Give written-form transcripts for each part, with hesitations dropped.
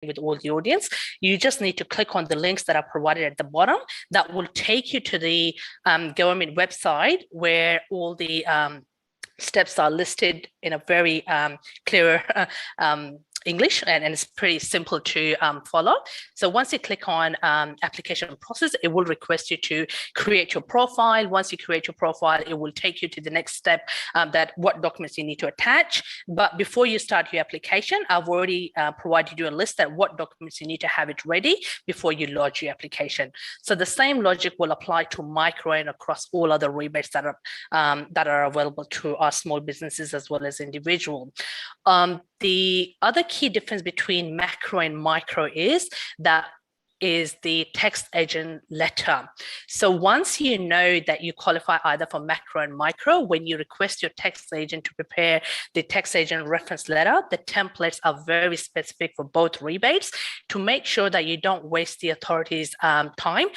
with all the audience, you just need to click on the links that are provided at the bottom. That will take you to the government website where all the steps are listed in a very clear English, and it's pretty simple to follow. So once you click on application process, it will request you to create your profile. Once you create your profile, it will take you to the next step, that what documents you need to attach. But before you start your application, I've already provided you a list that what documents you need to have it ready before you lodge your application. So the same logic will apply to micro and across all other rebates that are available to our small businesses as well as individual. The other key difference between macro and micro is the tax agent letter. So once you know that you qualify either for macro and micro, when you request your tax agent to prepare the tax agent reference letter, the templates are very specific for both rebates to make sure that you don't waste the authority's time,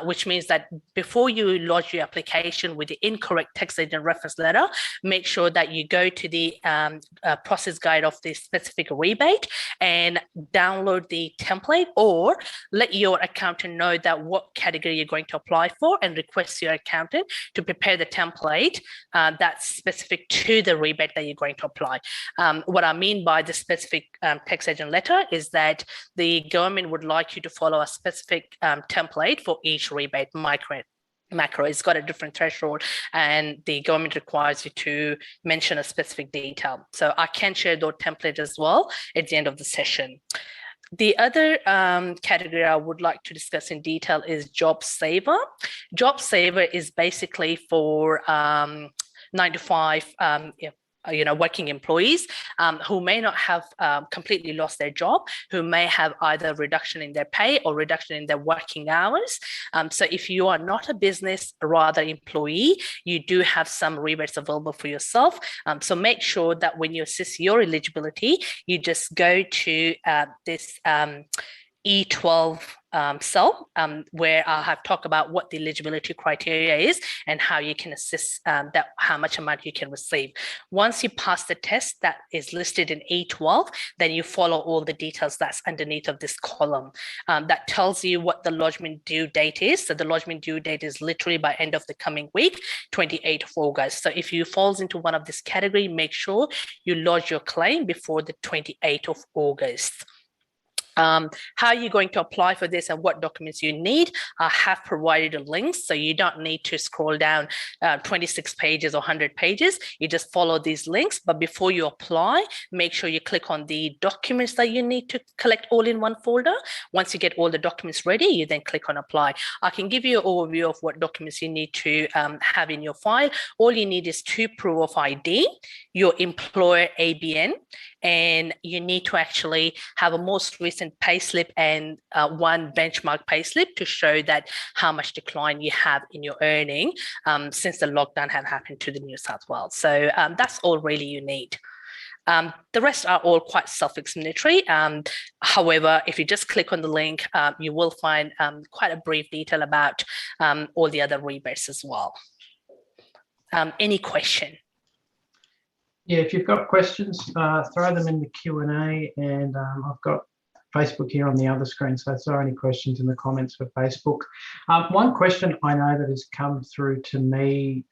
which means that before you lodge your application with the incorrect tax agent reference letter, make sure that you go to the process guide of the specific rebate and download the template, or let your accountant know that what category you're going to apply for and request your accountant to prepare the template that's specific to the rebate that you're going to apply. What I mean by the specific tax agent letter is that the government would like you to follow a specific template for each rebate, micro, macro. It's got a different threshold, and the government requires you to mention a specific detail. So I can share the template as well at the end of the session. The other category I would like to discuss in detail is Job Saver. Job Saver is basically for 9 to 5 working employees who may not have completely lost their job, who may have either reduction in their pay or reduction in their working hours. So if you are not a business, rather employee, you do have some rebates available for yourself. So make sure that when you assess your eligibility, you just go to this E12 cell where I have talked about what the eligibility criteria is and how you can assess that how much amount you can receive. Once you pass the test that is listed in E12, then you follow all the details that's underneath of this column. That tells you what the lodgement due date is. So the lodgement due date is literally by end of the coming week, 28th of August. So if you falls into one of this category, make sure you lodge your claim before the 28th of August. How are you going to apply for this and what documents you need? I have provided a link, so you don't need to scroll down 26 pages or 100 pages. You just follow these links. But before you apply, make sure you click on the documents that you need to collect all in one folder. Once you get all the documents ready, you then click on apply. I can give you an overview of what documents you need to have in your file. All you need is 2 proof of ID, your employer ABN, and you need to actually have a most recent payslip and 1 benchmark payslip to show that how much decline you have in your earning since the lockdown had happened to the New South Wales. So that's all really you need. The rest are all quite self-explanatory. However, if you just click on the link, you will find quite a brief detail about all the other rebates as well. Any question? Yeah, if you've got questions, throw them in the Q&A, and I've got Facebook here on the other screen, so throw any questions in the comments for Facebook. One question I know that has come through to me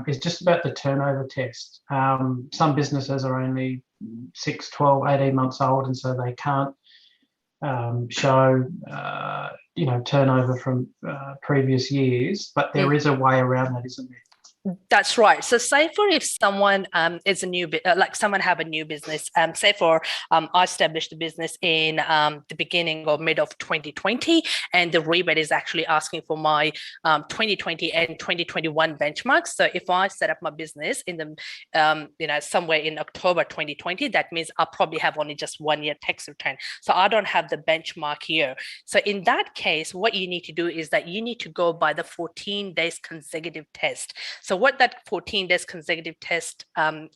is just about the turnover test. Some businesses are only 6, 12, 18 months old, and so they can't show turnover from previous years, but there is a way around that, isn't there? That's right. So say for if someone is a new, like someone have a new business, say for I established the business in the beginning or mid of 2020, and the rebate is actually asking for my 2020 and 2021 benchmarks. So if I set up my business in the, somewhere in October 2020, that means I probably have only just 1 year tax return. So I don't have the benchmark year. So in that case, what you need to do is that you need to go by the 14 days consecutive test. So what that 14 days consecutive test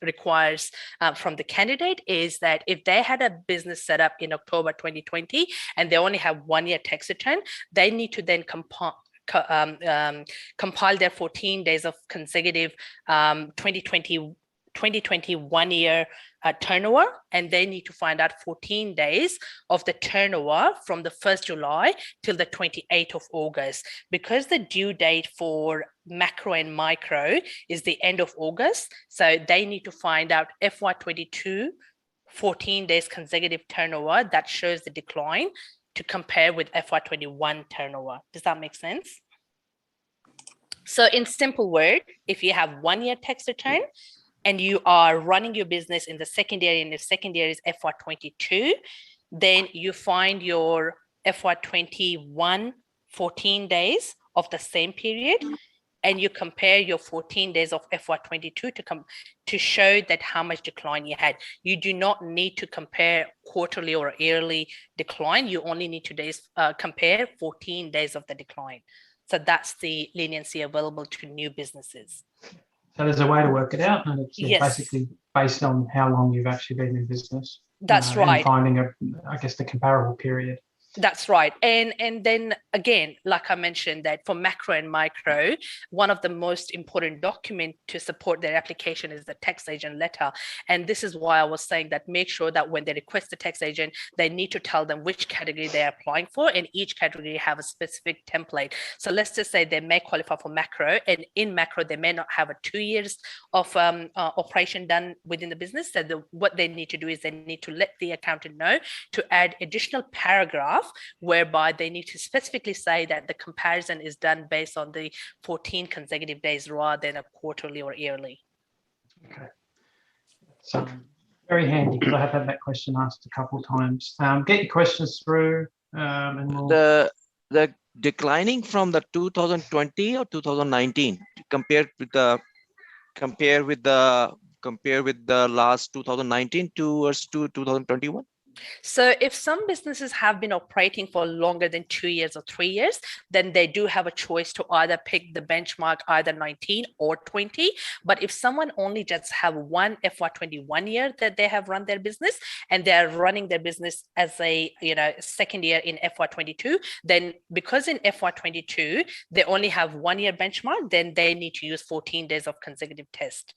requires from the candidate is that if they had a business set up in October 2020 and they only have 1 year tax return, they need to then compile their 14 days of consecutive 2020 2021 year turnover, and they need to find out 14 days of the turnover from the 1st July till the 28th of August. Because the due date for macro and micro is the end of August, so they need to find out FY22 14 days consecutive turnover that shows the decline to compare with FY21 turnover. Does that make sense? So in simple word, if you have 1 year tax return and you are running your business in the second year, and the second year is FY22, then you find your FY21 14 days of the same period, and you compare your 14 days of FY22 to show that how much decline you had. You do not need to compare quarterly or yearly decline. You only need to compare 14 days of the decline. So that's the leniency available to new businesses. So there's a way to work it out, and it's Yes. basically based on how long you've actually been in business. That's right. And finding the comparable period. That's right. And then again, like I mentioned, that for macro and micro, one of the most important documents to support their application is the tax agent letter. And this is why I was saying that make sure that when they request the tax agent, they need to tell them which category they're applying for, and each category have a specific template. So let's just say they may qualify for macro, and in macro, they may not have a 2 years of operation done within the business. So what they need to do is they need to let the accountant know to add additional paragraph whereby they need to specifically say that the comparison is done based on the 14 consecutive days rather than a quarterly or yearly. Okay. So very handy, because I have had that question asked a couple of times. Get your questions through, and we'll... The declining from the 2020 or 2019 compared with the last 2019 towards 2021. So if some businesses have been operating for longer than 2 years or 3 years, then they do have a choice to either pick the benchmark, either 19 or 20. But if someone only just have one FY21 year that they have run their business, and they're running their business as a second year in FY22, then because in FY22 they only have 1 year benchmark, then they need to use 14 days of consecutive test.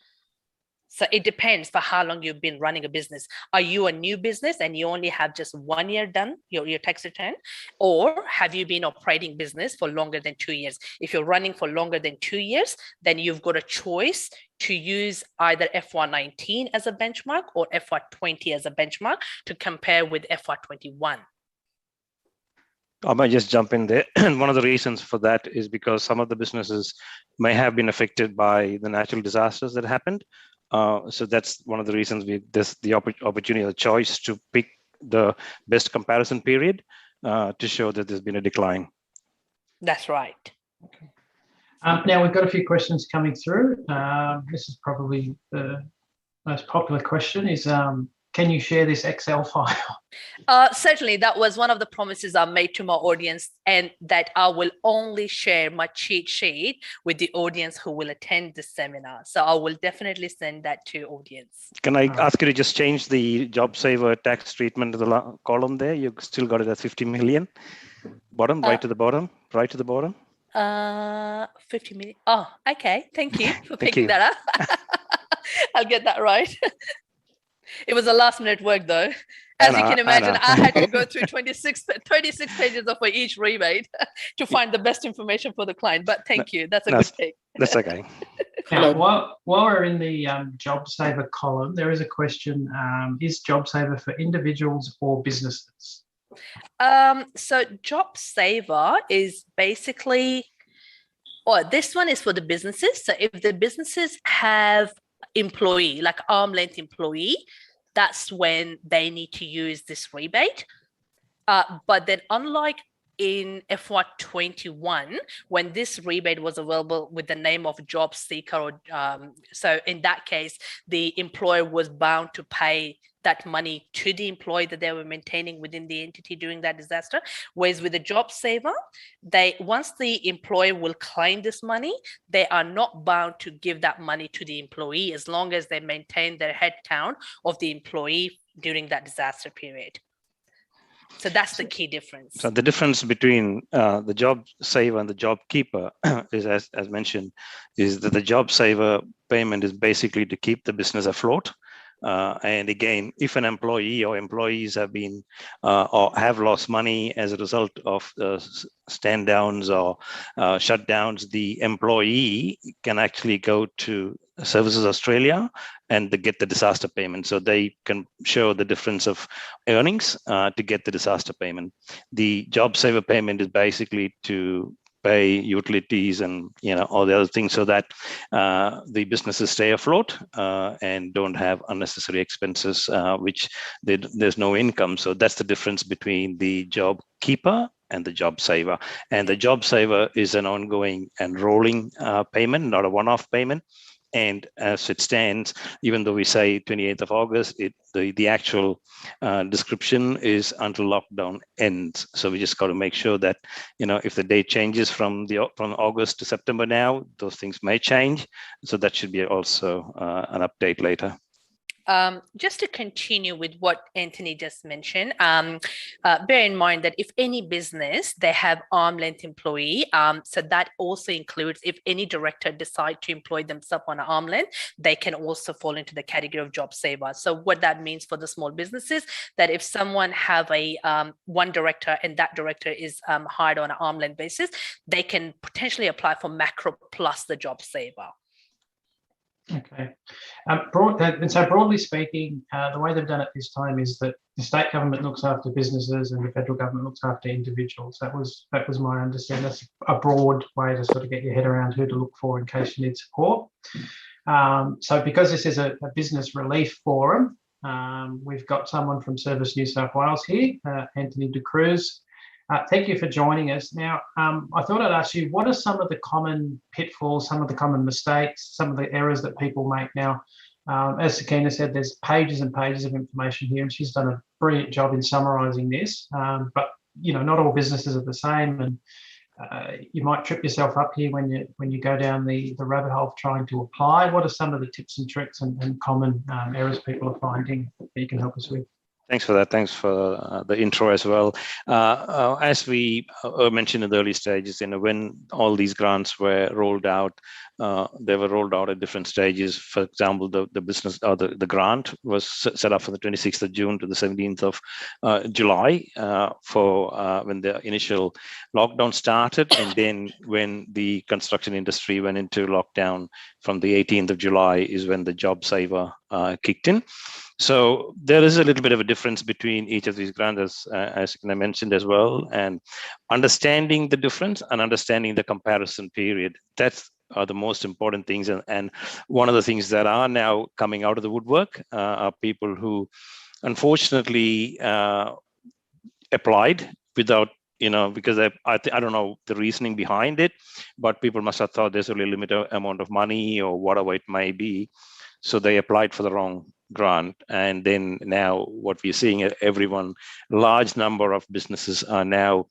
So it depends for how long you've been running a business. Are you a new business and you only have just 1 year done your tax return? Or have you been operating business for longer than 2 years? If you're running for longer than 2 years, then you've got a choice to use either FY19 as a benchmark or FY20 as a benchmark to compare with FY21. I might just jump in there. And one of the reasons for that is because some of the businesses may have been affected by the natural disasters that happened. So that's one of the reasons the opportunity, the choice to pick the best comparison period to show that there's been a decline. That's right. Okay. Now we've got a few questions coming through. This is probably the most popular question is, can you share this Excel file? Certainly, that was one of the promises I made to my audience, and that I will only share my cheat sheet with the audience who will attend the seminar. So I will definitely send that to audience. Can I ask you to just change the JobSaver tax treatment to the column there? You still got it at 50 million. Bottom, right to the bottom, right to the bottom. 50 million. Oh, okay. Thank you for picking that up. I'll get that right. It was a last minute work though. As you can imagine, I had to go through 26 pages of each rebate to find the best information for the client. But thank you. That's a good pick. That's okay. Now, while we're in the JobSaver column, there is a question, is JobSaver for individuals or businesses? So JobSaver is basically, this one is for the businesses. So if the businesses have employee, like arm length employee, that's when they need to use this rebate. But then unlike in FY21, when this rebate was available with the name of job seeker, so in that case, the employer was bound to pay that money to the employee that they were maintaining within the entity during that disaster. Whereas with the JobSaver, once the employer will claim this money, they are not bound to give that money to the employee as long as they maintain their head count of the employee during that disaster period. So that's the key difference. So the difference between the job saver and the job keeper is, as mentioned, is that the job saver payment is basically to keep the business afloat. And again, if an employee or employees have been or have lost money as a result of stand downs or shutdowns, the employee can actually go to Services Australia and they get the disaster payment. So they can show the difference of earnings to get the disaster payment. The job saver payment is basically to pay utilities and all the other things so that the businesses stay afloat and don't have unnecessary expenses, which there's no income. So that's the difference between the job keeper and the job saver. And the job saver is an ongoing and rolling payment, not a one-off payment. And as it stands, even though we say 28th of August, the actual description is until lockdown ends. So we just got to make sure that, if the date changes from August to September now, those things may change. So that should be also an update later. Just to continue with what Anthony just mentioned, bear in mind that if any business, they have arm's length employee, so that also includes if any director decide to employ themselves on an arm's length, they can also fall into the category of job saver. So what that means for the small businesses, that if someone have a one director and that director is hired on an arm's length basis, they can potentially apply for macro plus the job saver. Okay. And so broadly speaking, the way they've done it this time is that the state government looks after businesses and the federal government looks after individuals. That was my understanding. That's a broad way to sort of get your head around who to look for in case you need support. So because this is a business relief forum, we've got someone from Service New South Wales here, Anthony De Cruz. Thank you for joining us. Now, I thought I'd ask you, what are some of the common pitfalls, some of the common mistakes, some of the errors that people make now? As Sakina said, there's pages and pages of information here, and she's done a brilliant job in summarising this. But not all businesses are the same, and you might trip yourself up here when you go down the rabbit hole of trying to apply. What are some of the tips and tricks and common errors people are finding that you can help us with? Thanks for that. Thanks for the intro as well. As we mentioned in the early stages, when all these grants were rolled out, they were rolled out at different stages. For example, the business or the grant was set up from the 26th of June to the 17th of July for when the initial lockdown started, and then when the construction industry went into lockdown from the 18th of July is when the job saver kicked in. So there is a little bit of a difference between each of these grants, as I mentioned as well, and understanding the difference and understanding the comparison period. That's are the most important things. And one of the things that are now coming out of the woodwork are people who unfortunately applied without, because I don't know the reasoning behind it, but people must have thought there's only a limited amount of money or whatever it may be. So they applied for the wrong grant. And then now what we're seeing is large number of businesses are now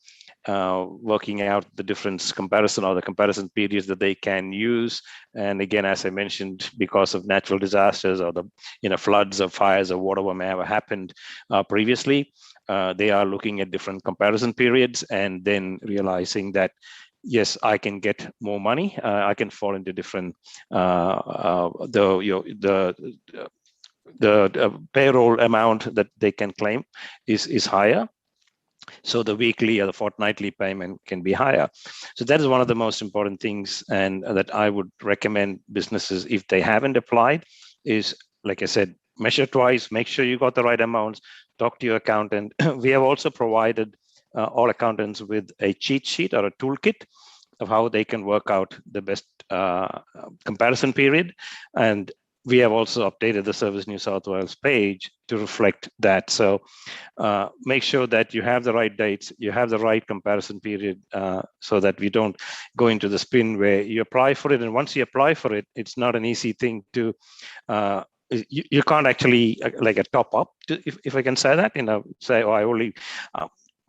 working out the difference comparison or the comparison periods that they can use. And again, as I mentioned, because of natural disasters or the floods or fires or whatever may have happened previously, they are looking at different comparison periods and then realizing that yes, I can get more money. I can fall into different the payroll amount that they can claim is higher. So the weekly or the fortnightly payment can be higher. So that is one of the most important things, and that I would recommend businesses, if they haven't applied, is, like I said, measure twice, make sure you got the right amounts, talk to your accountant. We have also provided all accountants with a cheat sheet or a toolkit of how they can work out the best comparison period. And we have also updated the Service New South Wales page to reflect that. So make sure that you have the right dates, you have the right comparison period, so that we don't go into the spin where you apply for it. And once you apply for it, it's not an easy thing to, you can't actually like a top up, if I can say that, say, oh, I only,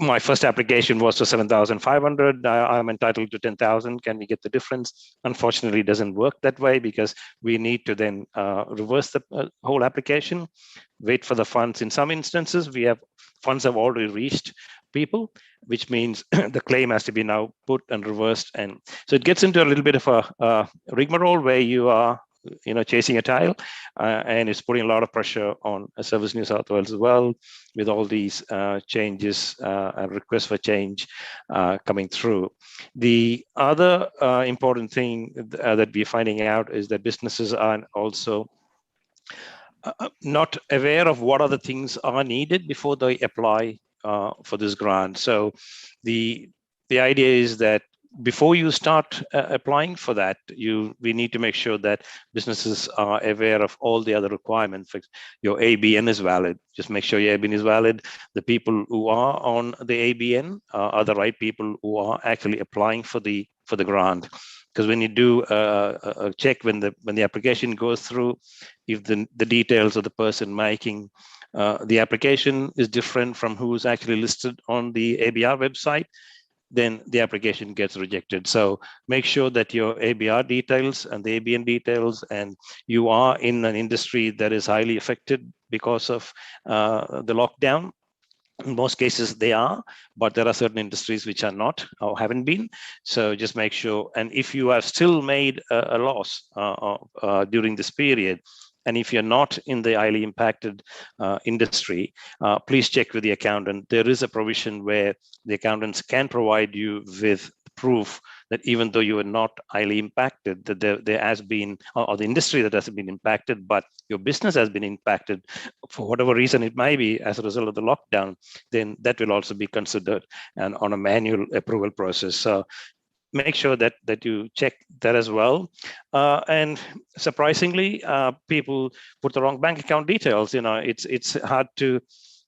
my first application was for 7,500. I'm entitled to 10,000. Can we get the difference? Unfortunately, it doesn't work that way, because we need to then reverse the whole application, wait for the funds. In some instances, we have funds have already reached people, which means the claim has to be now put and reversed. And so it gets into a little bit of a rigmarole where you are chasing a tail, and it's putting a lot of pressure on Service New South Wales as well, with all these changes and requests for change coming through. The other important thing that we're finding out is that businesses are also not aware of what other things are needed before they apply for this grant. So the idea is that before you start applying for that, we need to make sure that businesses are aware of all the other requirements. Your ABN is valid. Just make sure your ABN is valid. The people who are on the ABN are the right people who are actually applying for the grant. Because when you do a check, when the application goes through, if the details of the person making the application is different from who's actually listed on the ABR website, then the application gets rejected. So make sure that your ABR details and the ABN details, and you are in an industry that is highly affected because of the lockdown. In most cases they are, but there are certain industries which are not or haven't been. So just make sure, and if you have still made a loss during this period, and if you're not in the highly impacted industry, please check with the accountant. There is a provision where the accountants can provide you with proof that even though you are not highly impacted, that there has been, or the industry that has been impacted, but your business has been impacted for whatever reason it might be as a result of the lockdown, then that will also be considered and on a manual approval process. So make sure that you check that as well. And surprisingly, people put the wrong bank account details. It's hard to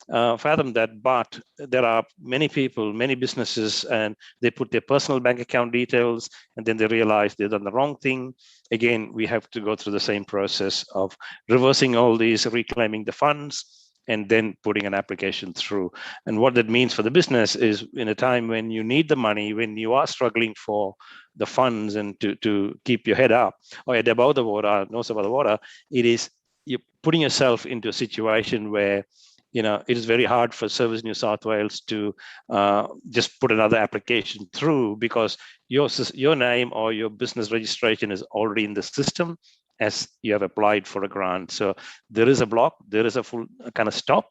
fathom that, but there are many people, many businesses, and they put their personal bank account details, and then they realize they've done the wrong thing. Again, we have to go through the same process of reversing all these, reclaiming the funds, and then putting an application through. And what that means for the business is, in a time when you need the money, when you are struggling for the funds and to keep your head up or head above the water, nose above the water, you're putting yourself into a situation where it is very hard for Service New South Wales to just put another application through, because your name or your business registration is already in the system as you have applied for a grant. So there is a block, there is a full kind of stop.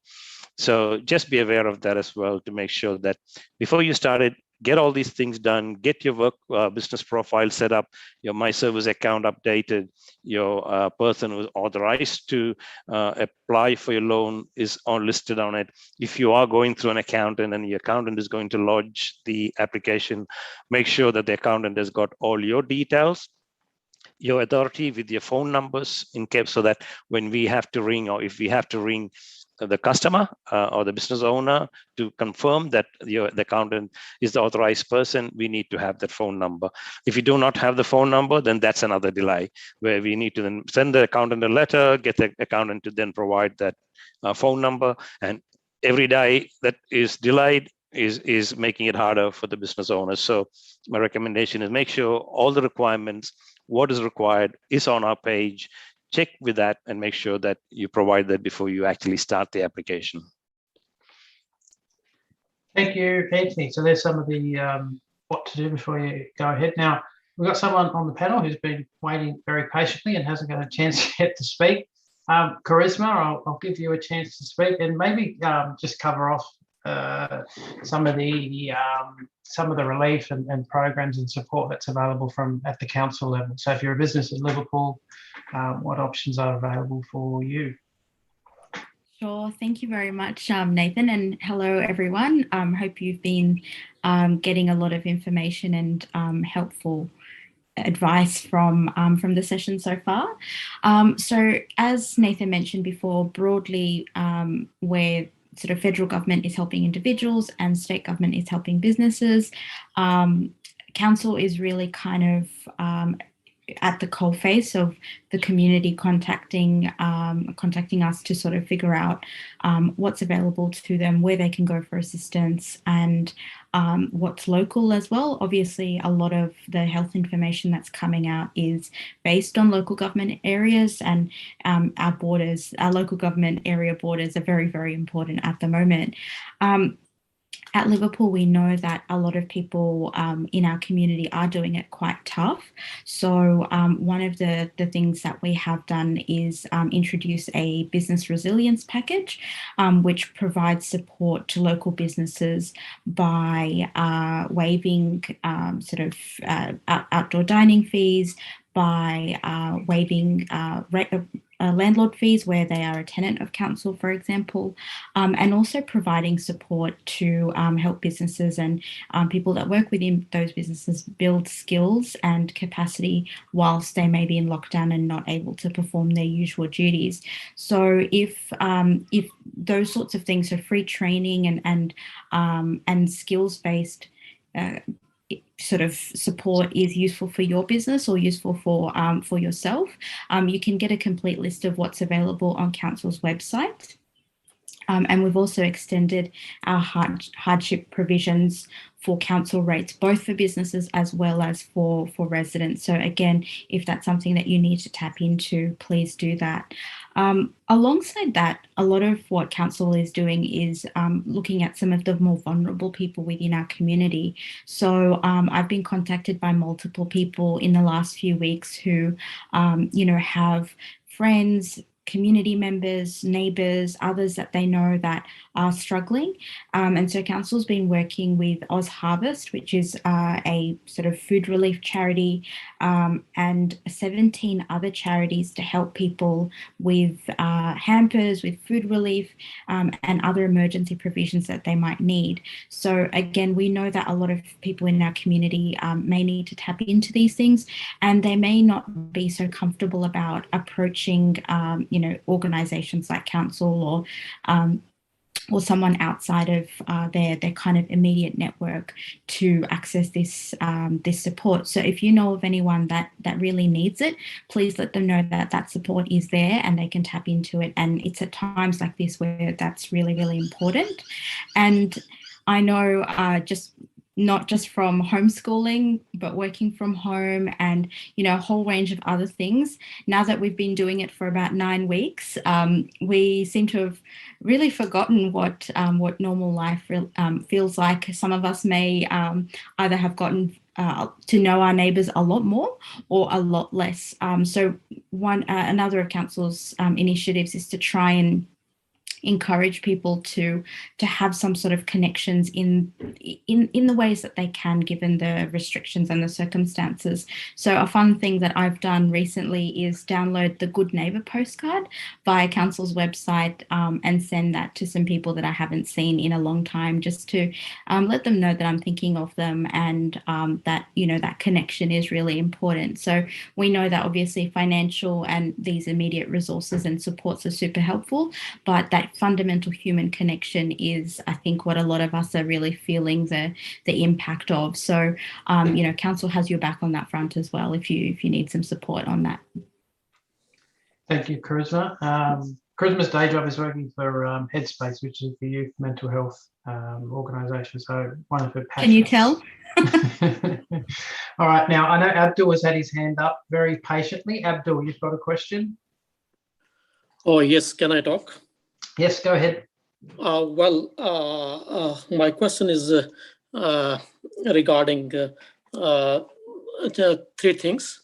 So just be aware of that as well, to make sure that before you started, get all these things done, get your work business profile set up, your My Service account updated, your person who's authorized to apply for your loan is listed on it. If you are going through an accountant and the accountant is going to lodge the application, make sure that the accountant has got all your details, your authority with your phone numbers, in case, so that when we have to ring, or if we have to ring the customer or the business owner to confirm that the accountant is the authorized person, we need to have that phone number. If you do not have the phone number, then that's another delay, where we need to then send the accountant a letter, get the accountant to then provide that phone number. And every day that is delayed is making it harder for the business owners. So my recommendation is, make sure all the requirements, what is required, is on our page. Check with that and make sure that you provide that before you actually start the application. Thank you, Anthony. So there's some of the what to do before you go ahead. Now, we've got someone on the panel who's been waiting very patiently and hasn't got a chance yet to speak. Charisma, I'll give you a chance to speak, and maybe just cover off some of the relief and programs and support that's available at the council level. So if you're a business in Liverpool, what options are available for you? Sure. Thank you very much, Nathan, and hello, everyone. Hope you've been getting a lot of information and helpful advice from the session so far. So as Nathan mentioned before, broadly, where sort of federal government is helping individuals and state government is helping businesses, council is really kind of at the coalface of the community contacting us to sort of figure out what's available to them, where they can go for assistance, and what's local as well. Obviously, a lot of the health information that's coming out is based on local government areas, and our local government area borders are very, very important at the moment. At Liverpool, we know that a lot of people in our community are doing it quite tough. So one of the things that we have done is introduce a business resilience package, which provides support to local businesses by waiving outdoor dining fees, by waiving landlord fees where they are a tenant of council, for example, and also providing support to help businesses and people that work within those businesses build skills and capacity whilst they may be in lockdown and not able to perform their usual duties. So if those sorts of things, so free training and skills-based sort of support is useful for your business or useful for yourself, you can get a complete list of what's available on council's website. And we've also extended our hardship provisions for council rates, both for businesses as well as for residents. So again, if that's something that you need to tap into, please do that. Alongside that, a lot of what council is doing is looking at some of the more vulnerable people within our community. So I've been contacted by multiple people in the last few weeks who, have friends, community members, neighbours, others that they know that are struggling. And so council's been working with Oz Harvest, which is a sort of food relief charity, and 17 other charities to help people with hampers, with food relief, and other emergency provisions that they might need. So again, we know that a lot of people in our community may need to tap into these things, and they may not be so comfortable about approaching organisations like council or someone outside of their kind of immediate network to access this this support. So if you know of anyone that really needs it, please let them know that support is there and they can tap into it. And it's at times like this where that's really, really important. And I know not just from homeschooling, but working from home and, a whole range of other things. Now that we've been doing it for about 9 weeks, we seem to have really forgotten what normal life feels like. Some of us may either have gotten to know our neighbours a lot more or a lot less. So another of council's initiatives is to try and encourage people to have some sort of connections in the ways that they can, given the restrictions and the circumstances. So a fun thing that I've done recently is download the Good Neighbour postcard via council's website and send that to some people that I haven't seen in a long time, just to let them know that I'm thinking of them and that that connection is really important. So we know that obviously financial and these immediate resources and supports are super helpful, but that fundamental human connection is, I think, what a lot of us are really feeling the impact of. So, council has your back on that front as well if you need some support on that. Thank you, Charisma. Charisma's day job is working for Headspace, which is the youth mental health organisation. So one of her passions. Can you tell? All right. Now, I know Abdul has had his hand up very patiently. Abdul, you've got a question? Oh, yes. Can I talk? Yes, go ahead. My question is regarding 3 things.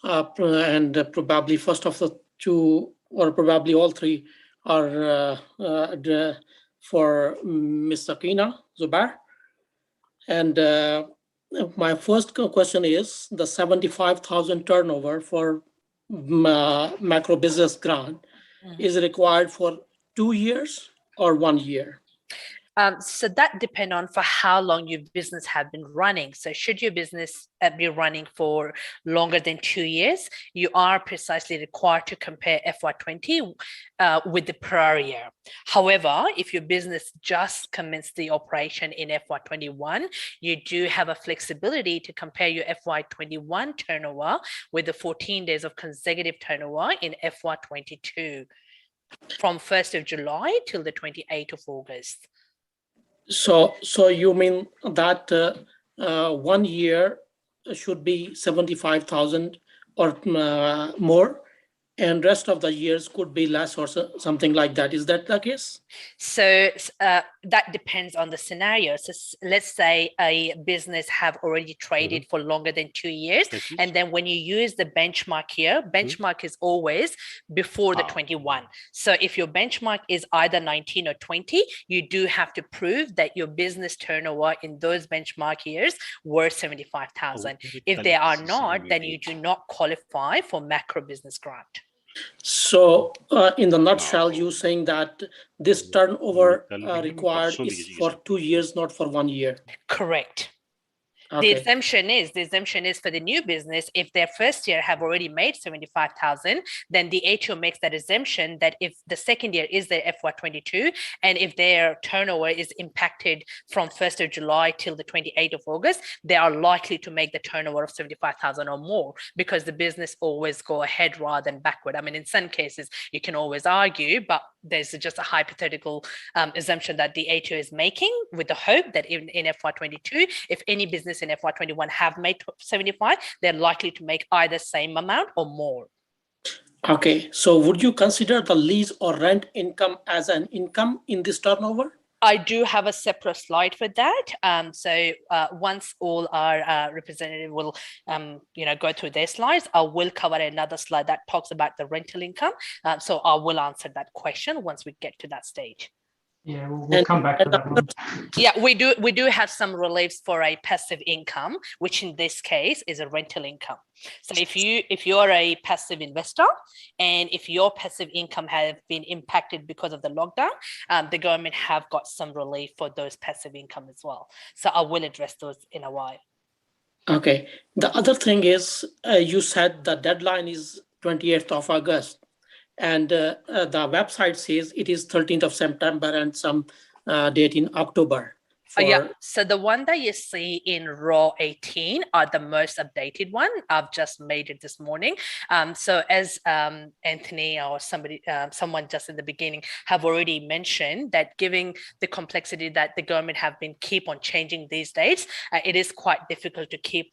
And probably first of the 2, or probably all 3, are for Ms. Sakina Zubair. And my first question is the 75,000 turnover for macro business grant is required for 2 years or 1 year? So that depends on for how long your business have been running. So should your business be running for longer than 2 years, you are precisely required to compare FY20 with the prior year. However, if your business just commenced the operation in FY21, you do have a flexibility to compare your FY21 turnover with the 14 days of consecutive turnover in FY22 from 1st of July till the 28th of August. So you mean that 1 year should be 75,000 or more, and rest of the years could be less or something like that. Is that the case? So that depends on the scenario. So let's say a business have already traded for longer than 2 years. And then when you use the benchmark here, benchmark is always before the 21. So if your benchmark is either 19 or 20, you do have to prove that your business turnover in those benchmark years were 75,000. If they are not, then you do not qualify for macro business grant. So in the nutshell, you're saying that this turnover required is for 2 years, not for 1 year. Correct. Okay. The exemption is for the new business. If their first year have already made 75,000, then the ATO makes that exemption that if the second year is their FY22, and if their turnover is impacted from 1st of July till the 28th of August, they are likely to make the turnover of 75,000 or more, because the business always go ahead rather than backward. I mean, in some cases you can always argue, but there's just a hypothetical assumption that the ATO is making with the hope that in FY22, if any business in FY21 have made 75, they're likely to make either same amount or more. Okay, so would you consider the lease or rent income as an income in this turnover? I do have a separate slide for that. So once all our representative will, go through their slides, I will cover another slide that talks about the rental income. So I will answer that question once we get to that stage. Yeah, we'll come back to that one. Yeah, we do have some reliefs for a passive income, which in this case is a rental income. So if you're a passive investor, and if your passive income have been impacted because of the lockdown, the government have got some relief for those passive income as well. So I will address those in a while. Okay. The other thing is, you said the deadline is 28th of August. And the website says it is 13th of September and some date in October. Yeah, so the one that you see in row 18 are the most updated one. I've just made it this morning. So as Anthony or someone just in the beginning have already mentioned, that given the complexity that the government have been keep on changing these dates, it is quite difficult to keep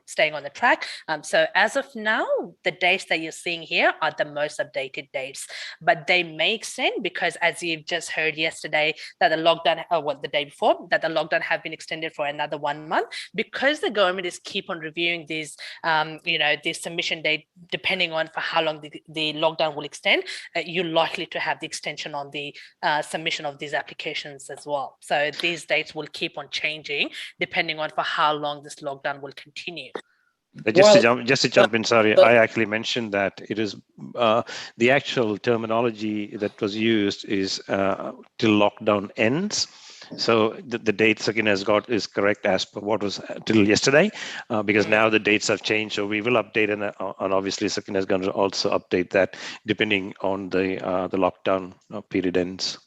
staying on the track. So as of now, the dates that you're seeing here are the most updated dates, but they make sense because as you've just heard yesterday that the lockdown, the day before, that the lockdown have been extended for another 1 month, because the government is keep on reviewing these, the submission date, depending on for how long the lockdown will extend, you're likely to have the extension on the submission of these applications as well. So these dates will keep on changing depending on for how long this lockdown will continue. Just to jump in, sorry, I actually mentioned that it is the actual terminology that was used is till lockdown ends. So the date Sakina has got is correct as per what was till yesterday, because now the dates have changed. So we will update, and obviously Sakina is going to also update that depending on the lockdown period ends.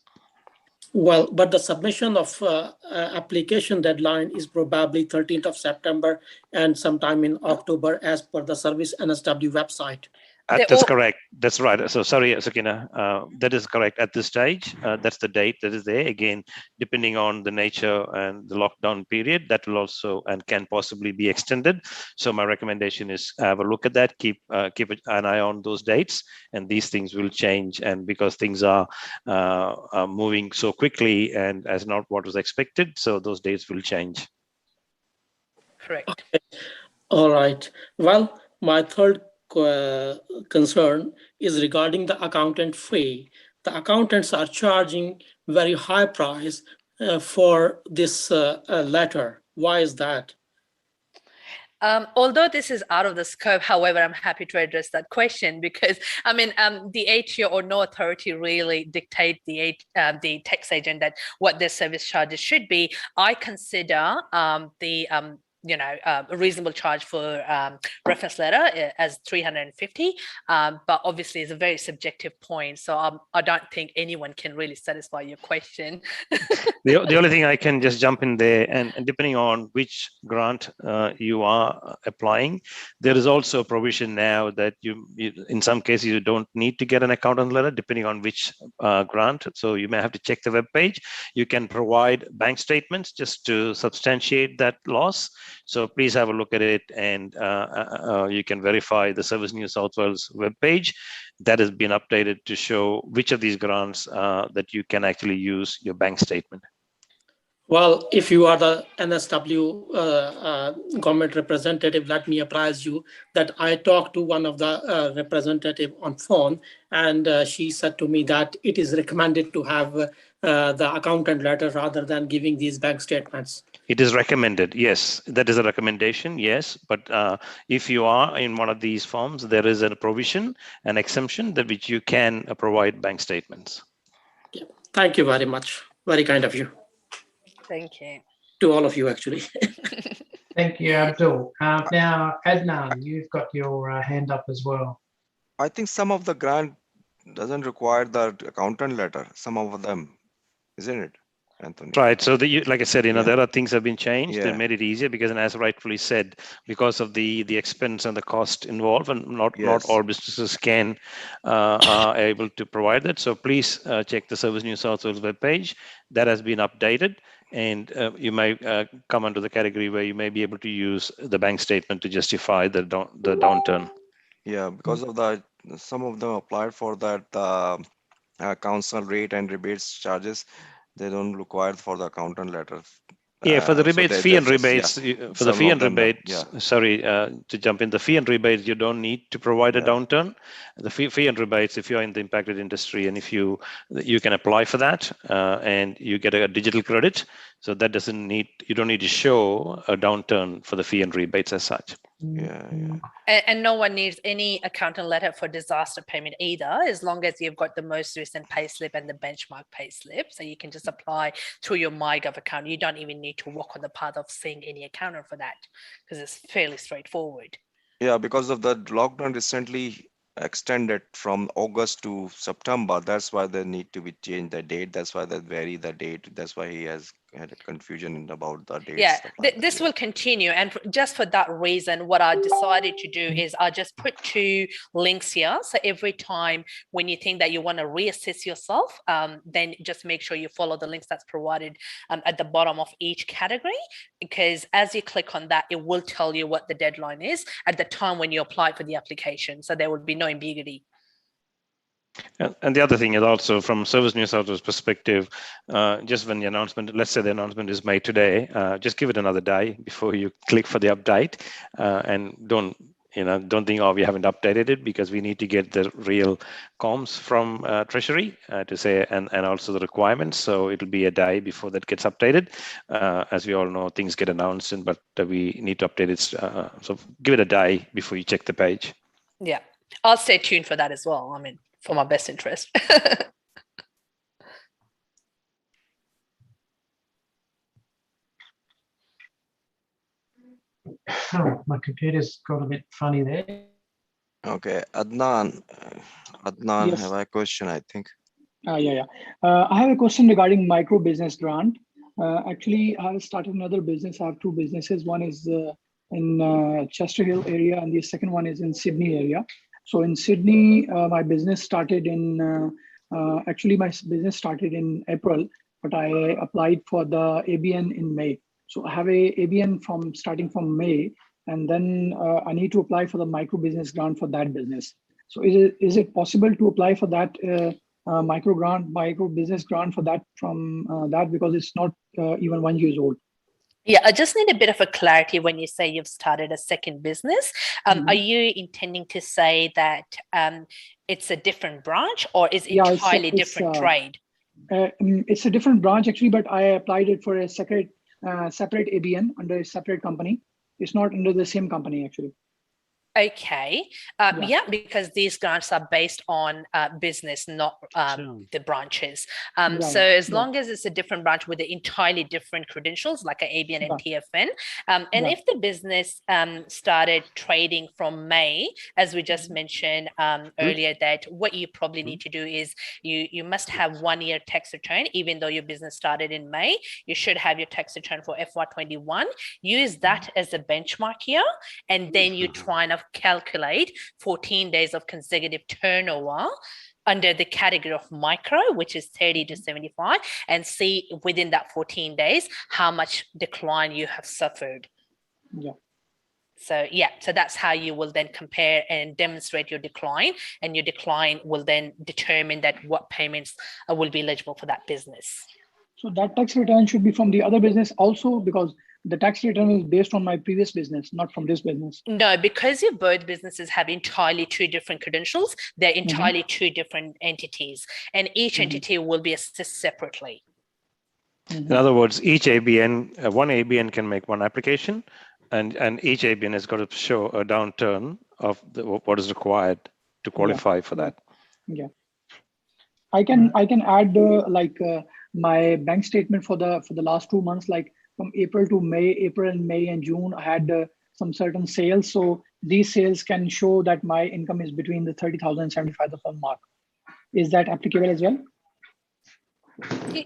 Well, but the submission of application deadline is probably 13th of September and sometime in October as per the Service NSW website. That's correct. That's right. So sorry, Sakina, that is correct at this stage. That's the date that is there. Again, depending on the nature and the lockdown period, that will also and can possibly be extended. So my recommendation is have a look at that. Keep an eye on those dates, and these things will change. And because things are moving so quickly and as not what was expected, so those dates will change. Correct. Okay. All right. Well, my third concern is regarding the accountant fee. The accountants are charging very high price for this letter. Why is that? Although this is out of the scope, however, I'm happy to address that question because I mean, the ATO or no authority really dictate the tax agent that what their service charges should be. I consider a reasonable charge for reference letter as 350, but obviously it's a very subjective point. So I don't think anyone can really satisfy your question. The only thing I can just jump in there, and depending on which grant you are applying, there is also a provision now that you in some cases you don't need to get an accountant letter depending on which grant. So you may have to check the web page. You can provide bank statements just to substantiate that loss. So please have a look at it, and you can verify the Service New South Wales webpage that has been updated to show which of these grants that you can actually use your bank statement. Well, if you are the NSW government representative, let me apprise you that I talked to one of the representative on phone, and she said to me that it is recommended to have the accountant letter rather than giving these bank statements. It is recommended, yes. That is a recommendation, yes. But if you are in one of these forms, there is a provision, an exemption that which you can provide bank statements. Yeah. Thank you very much. Very kind of you. Thank you. To all of you, actually. Thank you, Abdul. Now, Adnan, you've got your hand up as well. I think some of the grant doesn't require the accountant letter. Some of them, isn't it, Anthony? Right. So like I said, Yeah. there are things have been changed. They Yeah. made it easier because, and as rightfully said, because of the expense and the cost involved, and not Yes. all businesses are able to provide that. So please check the Service New South Wales webpage. That has been updated, and you may come under the category where you may be able to use the bank statement to justify the downturn. Yeah, because of some of them applied for that council rate and rebates charges. They don't require for the accountant letter. Yeah, for the So rebates, they- fee they and just- rebates, for the some fee of and them, rebates, sorry, to jump in, the fee and rebates, you don't need to provide a Yeah. downturn. The fee and rebates, if you're in the impacted industry and if you can apply for that and you get a digital credit. So that you don't need to show a downturn for the fee and rebates as such. Yeah. And no one needs any accountant letter for disaster payment either, as long as you've got the most recent payslip and the benchmark payslip. So you can just apply through your MyGov account. You don't even need to walk on the path of seeing any accountant for that because it's fairly straightforward. Yeah, because of the lockdown recently extended from August to September. That's why they need to be changed the date. That's why they vary the date. That's why he has had a confusion about the dates. Yeah, stuff like that, this yeah. will continue. And just for that reason, what I decided to do is I just put 2 links here. So every time when you think that you want to reassess yourself, then just make sure you follow the links that's provided at the bottom of each category, because as you click on that, it will tell you what the deadline is at the time when you apply for the application. So there will be no ambiguity. And the other thing is also from Service New South Wales perspective, just when the announcement, let's say the announcement is made today, just give it another day before you click for the update, and don't think, oh, we haven't updated it, because we need to get the real comms from Treasury to say, and also the requirements. So it'll be a day before that gets updated. As we all know, things get announced, but we need to update it. So give it a day before you check the page. Yeah, I'll stay tuned for that as well. I mean, for my best interest. Oh, my computer's got a bit funny there. Okay, Adnan, Yes. have a question, I think. I have a question regarding micro business grant. Actually, I started another business. I have 2 businesses. One is in Chester Hill area, and the second one is in Sydney area. So in Sydney, my business started in April, but I applied for the ABN in May. So I have a ABN starting from May, and then I need to apply for the micro business grant for that business. So is it possible to apply for that micro business grant for that from that, because it's not even 1 year old? Yeah, I just need a bit of a clarity when you say you've started a second business. Are you intending to say that it's a different branch, or is it entirely different trade? It's a different branch actually, but I applied it for a separate ABN under a separate company. It's not under the same company actually. Okay. Yeah, because these grants are based on business, not the branches. So as long as it's a different branch with entirely different credentials, like an ABN and TFN, and if the business started trading from May, as we just mentioned earlier, that what you probably need to do is you must have 1 year tax return, even though your business started in May. You should have your tax return for FY21. Use that as a benchmark here, and then you try and calculate 14 days of consecutive turnover under the category of micro, which is 30 to 75, and see within that 14 days how much decline you have suffered. So that's how you will then compare and demonstrate your decline, and your decline will then determine that what payments will be eligible for that business. So that tax return should be from the other business also, because the tax return is based on my previous business, not from this business. No, because your both businesses have entirely two different credentials, they're entirely two different entities, and each entity will be assessed separately. In other words, each ABN, one ABN can make one application, and each ABN has got to show a downturn of what is required to qualify for that. I can add my bank statement for the last 2 months, like from April to May, April and May and June, I had some certain sales. So these sales can show that my income is between the 30,000 and 75,000 mark. Is that applicable as well?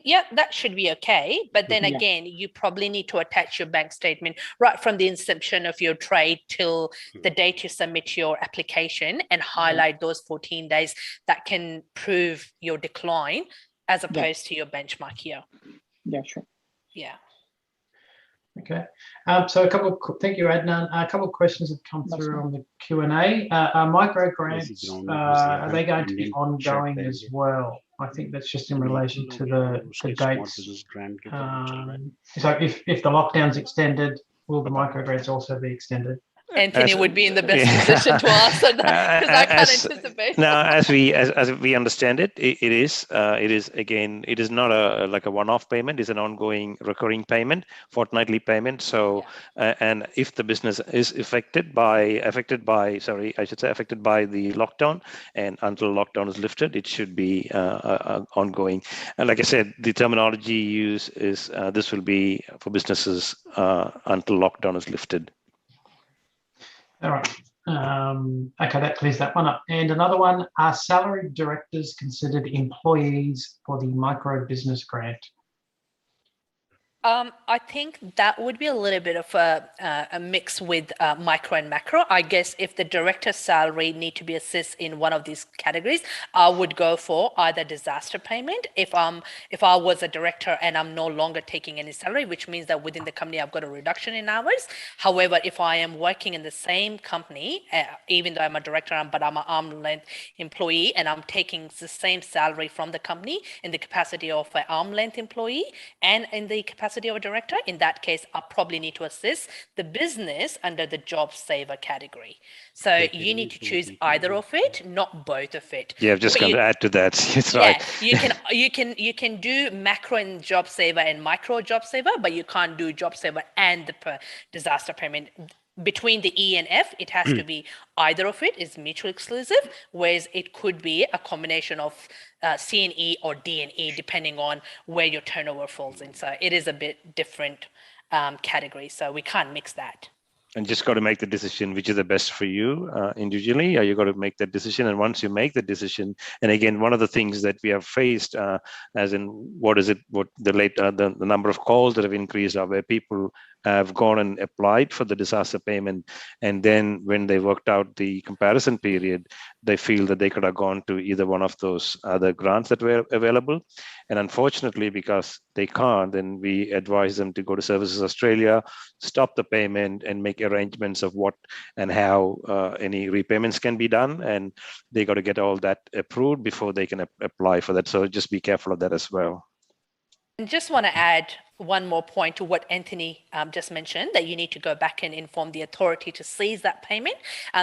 Yeah, that should be okay. But then again, you probably need to attach your bank statement right from the inception of your trade till the date you submit your application, and highlight those 14 days that can prove your decline as opposed to your benchmark here. Yeah, sure. Yeah. Okay. So thank you, Adnan. A couple of questions have come through on the Q&A. Micro grants, are they going to be ongoing as well? I think that's just in relation to the dates. So if the lockdown's extended, will the micro grants also be extended? Anthony would be in the best position to answer that, because I can't anticipate. Now, as we understand it, it is again, it is not like a one-off payment. It's an ongoing, recurring payment, fortnightly payment. So, and if the business is affected by the lockdown, and until lockdown is lifted, it should be ongoing. And like I said, the terminology used is this will be for businesses until lockdown is lifted. All right. Okay, that clears that one up. And another one, are salaried directors considered employees for the micro business grant? I think that would be a little bit of a mix with micro and macro. I guess if the director's salary need to be assessed in one of these categories, I would go for either disaster payment. If I was a director and I'm no longer taking any salary, which means that within the company I've got a reduction in hours. However, if I am working in the same company, even though I'm a director, but I'm an arm's length employee, and I'm taking the same salary from the company in the capacity of an arm's length employee and in the capacity of a director, in that case, I probably need to assist the business under the job saver category. So you need to choose either of it, not both of it. Yeah, I'm just going to add to that. It's right. You can do macro and job saver and micro job saver, but you can't do job saver and the disaster payment. Between the E and F, it has to be either of it is mutually exclusive, whereas it could be a combination of C and E or D and E, depending on where your turnover falls in. So it is a bit different category. So we can't mix that. And just got to make the decision which is the best for you individually. You got to make that decision, and once you make the decision, and again, one of the things that we have faced, as in what the number of calls that have increased are where people have gone and applied for the disaster payment, and then when they worked out the comparison period, they feel that they could have gone to either one of those other grants that were available. And unfortunately, because they can't, then we advise them to go to Services Australia, stop the payment, and make arrangements of what and how any repayments can be done. And they got to get all that approved before they can apply for that. So just be careful of that as well. And just want to add one more point to what Anthony just mentioned, that you need to go back and inform the authority to seize that payment.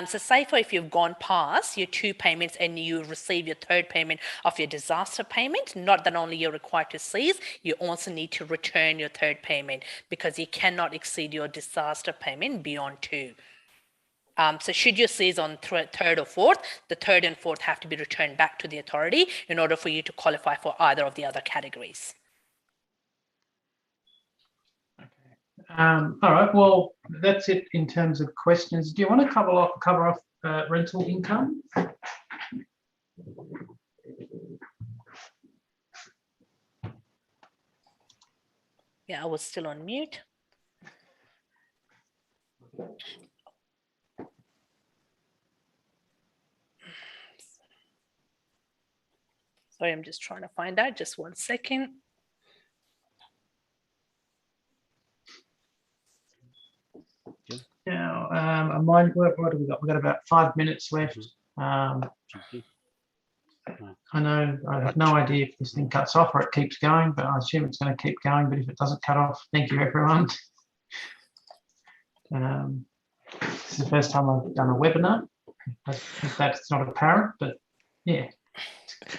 So say for if you've gone past your 2 payments and you receive your 3rd payment of your disaster payment, not that only you're required to seize, you also need to return your 3rd payment, because you cannot exceed your disaster payment beyond 2. So should you seize on 3rd or 4th, the 3rd and 4th have to be returned back to the authority in order for you to qualify for either of the other categories. All right, well, that's it in terms of questions. Do you want to cover off rental income? Yeah, I was still on mute. Sorry, I'm just trying to find out. Just 1 second. Now, what have we got? We've got about 5 minutes left. I know I have no idea if this thing cuts off or it keeps going, but I assume it's going to keep going. But if it doesn't cut off, thank you, everyone. This is the first time I've done a webinar. If that's not apparent, but yeah.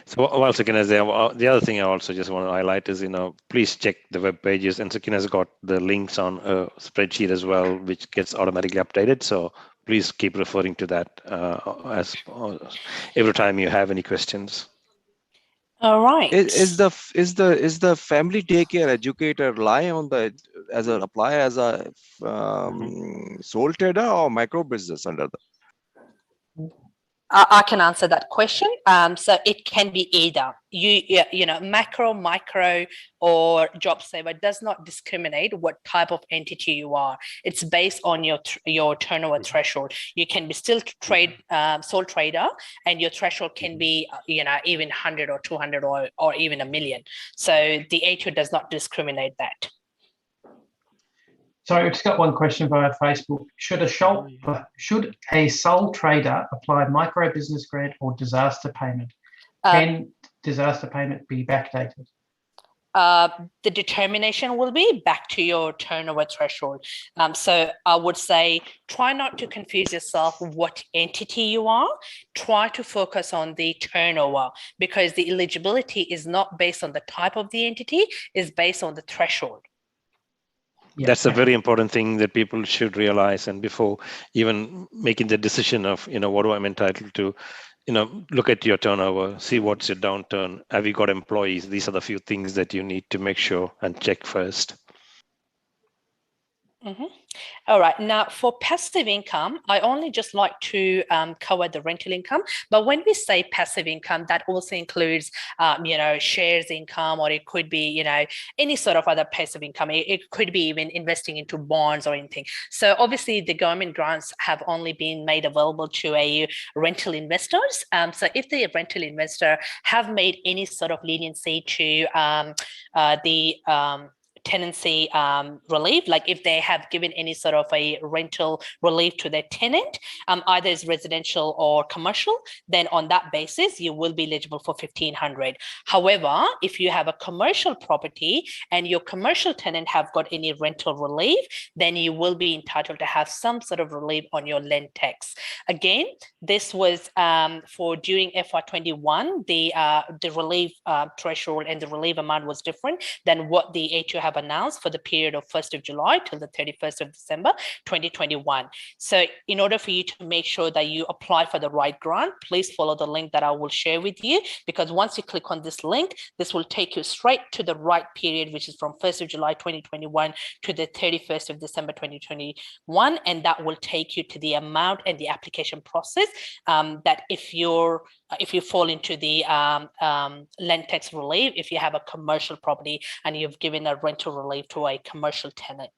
So while Sakina is there, the other thing I also just want to highlight is, please check the web pages, and Sakina's got the links on a spreadsheet as well, which gets automatically updated. So please keep referring to that as every time you have any questions. All right. Is the family daycare educator apply as a sole trader or micro business under the? I can answer that question. So it can be either. Macro, micro, or job saver does not discriminate what type of entity you are. It's based on your turnover threshold. You can be still sole trader, and your threshold can be even 100 or 200 or even $1 million. So the ATO does not discriminate that. So I've just got one question via Facebook. Should a sole trader apply micro business grant or disaster payment? Can disaster payment be backdated? The determination will be back to your turnover threshold. So I would say try not to confuse yourself what entity you are. Try to focus on the turnover, because the eligibility is not based on the type of the entity, it's based on the threshold. Yeah. That's a very important thing that people should realize. And before even making the decision of, what I'm entitled to, look at your turnover, see what's your downturn. Have you got employees? These are the few things that you need to make sure and check first. Mm-hmm. All right. Now, for passive income, I only just like to cover the rental income. But when we say passive income, that also includes, shares income, or it could be, any sort of other passive income. It could be even investing into bonds or anything. So obviously, the government grants have only been made available to a rental investors. So if the rental investor have made any sort of leniency to the tenancy relief, like if they have given any sort of a rental relief to their tenant, either as residential or commercial, then on that basis you will be eligible for 1,500. However, if you have a commercial property and your commercial tenant have got any rental relief, then you will be entitled to have some sort of relief on your land tax. Again, this was for during FY21, the relief threshold and the relief amount was different than what the ATO have announced for the period of 1st of July till the 31st of December 2021. So in order for you to make sure that you apply for the right grant, please follow the link that I will share with you, because once you click on this link, this will take you straight to the right period, which is from 1st of July 2021 to the 31st of December 2021, and that will take you to the amount and the application process that if you fall into the land tax relief, if you have a commercial property and you've given a rental relief to a commercial tenant.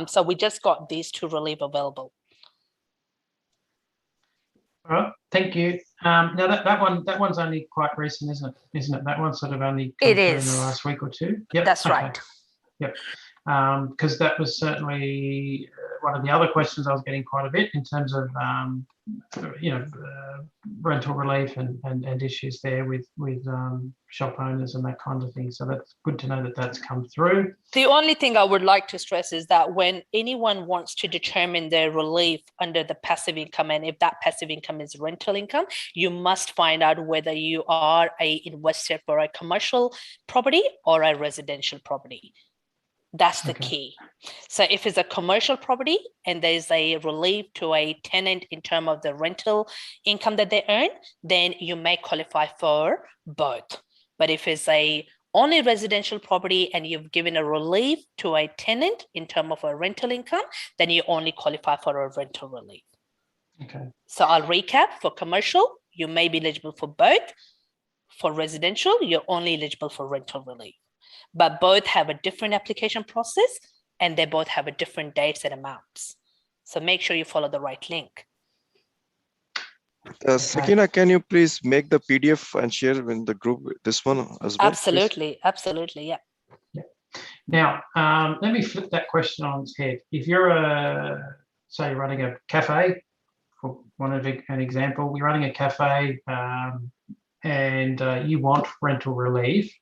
So we just got these 2 relief available. All right, thank you. Now that one's only quite recent, isn't it? That one's sort of only come through in the last week or 2. Yep, that's right. Yep. Because that was certainly one of the other questions I was getting quite a bit in terms of rental relief and issues there with shop owners and that kind of thing. So that's good to know that that's come through. The only thing I would like to stress is that when anyone wants to determine their relief under the passive income, and if that passive income is rental income, you must find out whether you are an investor for a commercial property or a residential property. That's the key. So if it's a commercial property and there's a relief to a tenant in terms of the rental income that they earn, then you may qualify for both. But if it's a only residential property and you've given a relief to a tenant in terms of a rental income, then you only qualify for a rental relief. Okay. So I'll recap. For commercial, you may be eligible for both. For residential, you're only eligible for rental relief. But both have a different application process and they both have a different dates and amounts. So make sure you follow the right link. Sakina, can you please make the PDF and share in the group this one as well? Absolutely, please? Absolutely, yeah. Now, let me flip that question on its head. If you're say you're running a cafe, for one of an example, you're running a cafe and you want rental relief.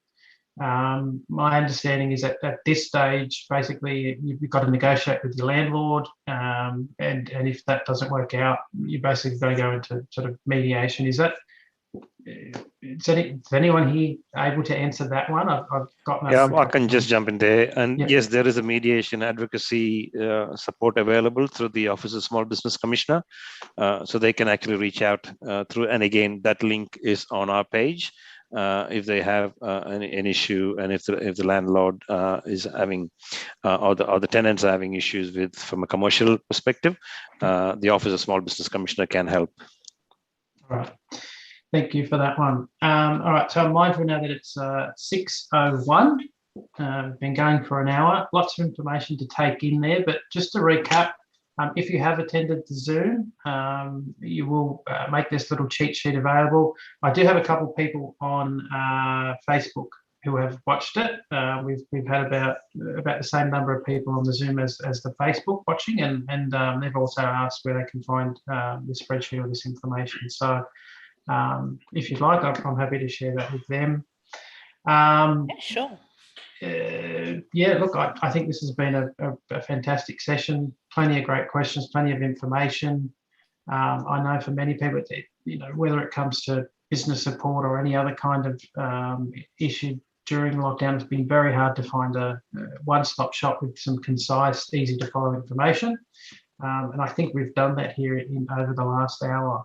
My understanding is that at this stage, basically, you've got to negotiate with your landlord, and if that doesn't work out, you basically got to go into sort of mediation. Is anyone here able to answer that one? I've got no. Yeah, I can just jump in there. And yes, there is a mediation advocacy support available through the Office of Small Business Commissioner, so they can actually reach out through. And again, that link is on our page. If they have an issue, and if the landlord is having or the tenants are having issues with from a commercial perspective, the Office of Small Business Commissioner can help. All right, thank you for that one. All right, so I'm mindful now that it's 6:01. We've been going for an hour. Lots of information to take in there, but just to recap. If you have attended the Zoom, you will make this little cheat sheet available. I do have a couple of people on Facebook who have watched it. We've had about the same number of people on the Zoom as the Facebook watching, and they've also asked where they can find this spreadsheet or this information. So if you'd like, I'm happy to share that with them. Yeah, sure. Yeah, look, I think this has been a fantastic session. Plenty of great questions, plenty of information. I know for many people, whether it comes to business support or any other kind of issue during lockdown, it's been very hard to find a one-stop shop with some concise, easy to follow information. And I think we've done that here over the last hour.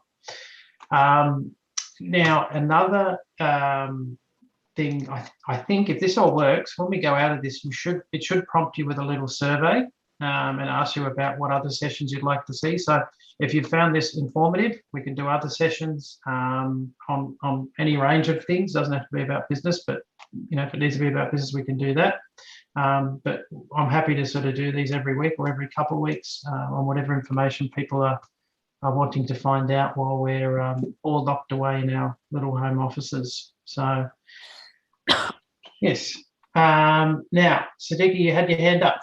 Now, another thing, I think if this all works, when we go out of this, it should prompt you with a little survey and ask you about what other sessions you'd like to see. So if you found this informative, we can do other sessions on any range of things. Doesn't have to be about business, but if it needs to be about business, we can do that. But I'm happy to sort of do these every week or every couple of weeks on whatever information people are wanting to find out while we're all locked away in our little home offices. So yes. Now, Siddiqui, you had your hand up.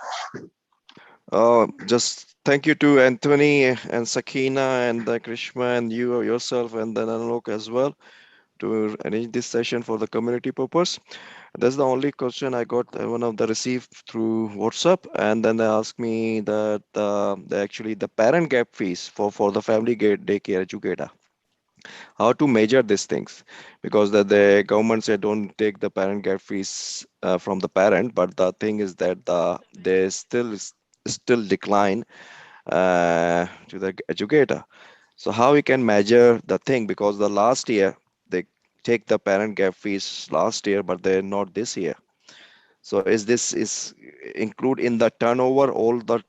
Just thank you to Anthony and Sakina and Krishma and you yourself and then Alok as well to arrange this session for the community purpose. That's the only question I got one of the received through WhatsApp, and then they asked me that actually the parent gap fees for the family daycare educator. How to measure these things, because the government said don't take the parent gap fees from the parent, but the thing is that they still decline to the educator. So how we can measure the thing, because the last year they take the parent gap fees last year, but they're not this year. So is this include in the turnover, all the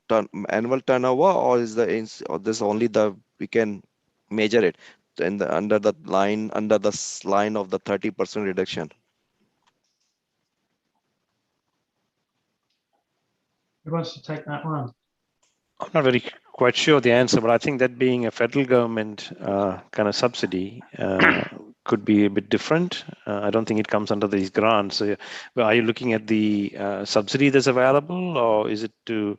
annual turnover, or is this only we can measure it in the under the line of the 30% reduction? Who wants to take that one? I'm not very quite sure the answer, but I think that being a federal government kind of subsidy could be a bit different. I don't think it comes under these grants. So, are you looking at the subsidy that's available, or is it to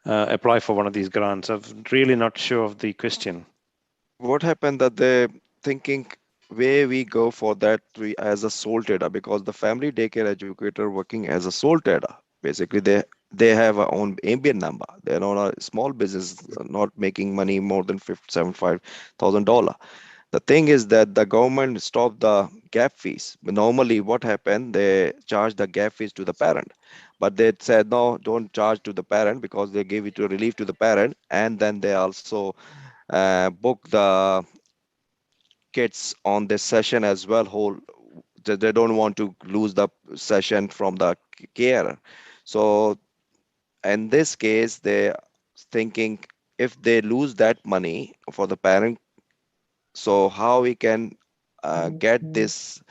apply for one of these grants? I'm really not sure of the question. what happened that they thinking where we go for that we as a sole trader, because the family daycare educator working as a sole trader, basically they have a own ABN number. They're not a small business, not making money more than $75,000. The thing is that the government stopped the gap fees. Normally what happened, they charge the gap fees to the parent, but they said no, don't charge to the parent, because they give it to relief to the parent, and then they also book the kids on this session as well. Whole they don't want to lose the session from the care. So in this case, they thinking if they lose that money for the parent, so how we can get this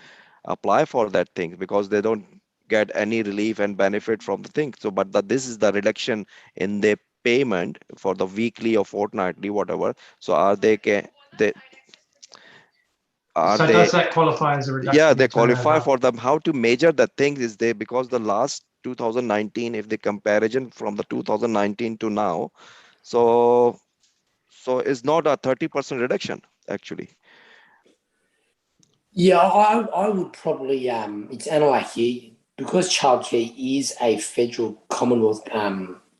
apply for that thing, because they don't get any relief and benefit from the thing. So but this is the reduction in their payment for the weekly or fortnightly whatever. So they are So they does that qualify as a yeah, reduction they in qualify turnover? for them. How to measure the thing is they, because the last 2019, if the comparison from the 2019 to now, so it's not a 30% reduction actually. Yeah, I would probably it's Analak here, because childcare is a federal Commonwealth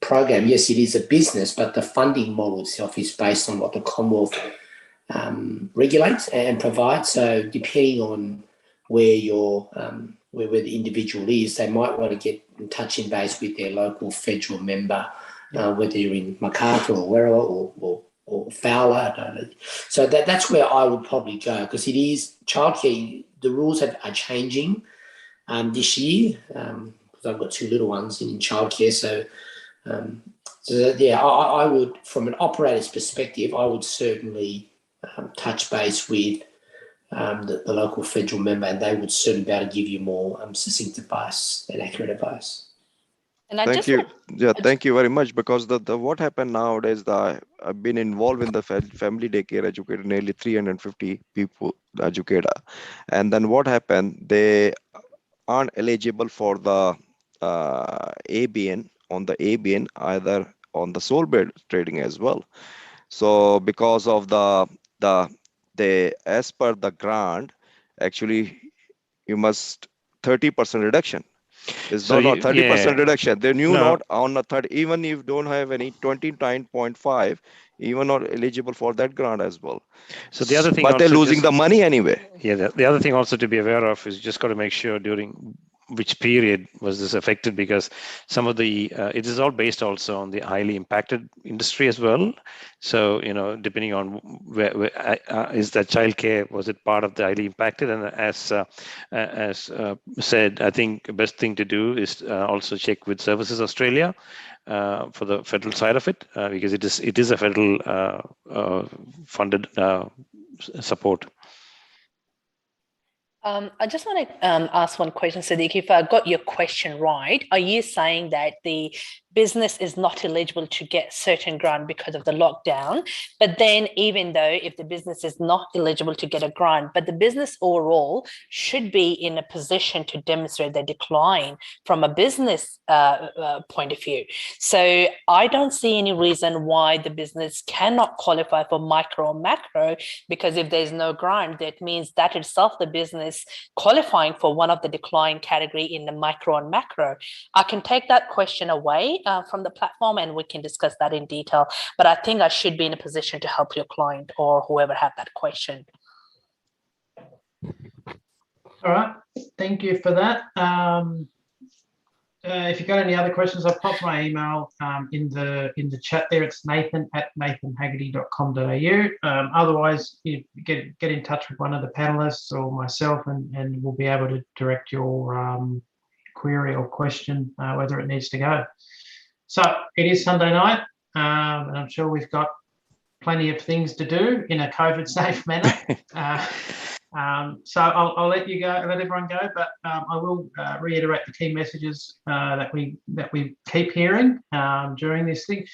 program. Yes, it is a business, but the funding model itself is based on what the Commonwealth regulates and provides. So depending on where your where the individual is, they might want to get in touch and base with their local federal member, whether you're in Macarthur or Werriwa or Fowler. I don't know. So that's where I would probably go, because it is childcare. The rules are changing this year, because I've got two little ones in childcare. So yeah, I would, from an operator's perspective, I would certainly touch base with the local federal member, and they would certainly be able to give you more succinct advice and accurate advice. And I Thank just you. want, Yeah, thank you very much. Because the what happened nowadays, I've been involved in the family daycare educator, nearly 350 people educator, and then what happened? They aren't eligible for the ABN on the ABN, either on the sole bid trading as well. So because of the as per the grant, actually you must 30% reduction. It's So not a you, 30% yeah, reduction. They knew no. not on a 30, even if you don't have any 29.5, even not eligible for that grant as well. So the other thing But they're also losing just, the money anyway. yeah, the other thing also to be aware of is just got to make sure during which period was this affected, because some of the it is all based also on the highly impacted industry as well. So depending on where is that childcare, was it part of the highly impacted? And as said, I think the best thing to do is also check with Services Australia for the federal side of it, because it is a federal funded support. I just want to ask one question, Sadiq. If I got your question right, are you saying that the business is not eligible to get certain grant because of the lockdown? But then, even though if the business is not eligible to get a grant, but the business overall should be in a position to demonstrate the decline from a business point of view. So I don't see any reason why the business cannot qualify for micro or macro, because if there's no grant, that means that itself the business qualifying for one of the decline category in the micro and macro. I can take that question away from the platform and we can discuss that in detail, but I think I should be in a position to help your client or whoever had that question. All right, thank you for that. If you've got any other questions, I've popped my email in the chat there. It's nathan@nathanhaggerty.com.au. Otherwise, you get in touch with one of the panelists or myself, and we'll be able to direct your query or question whether it needs to go. So it is Sunday night, and I'm sure we've got plenty of things to do in a COVID-safe manner. So I'll let everyone go, but I will reiterate the key messages that we keep hearing during this thing.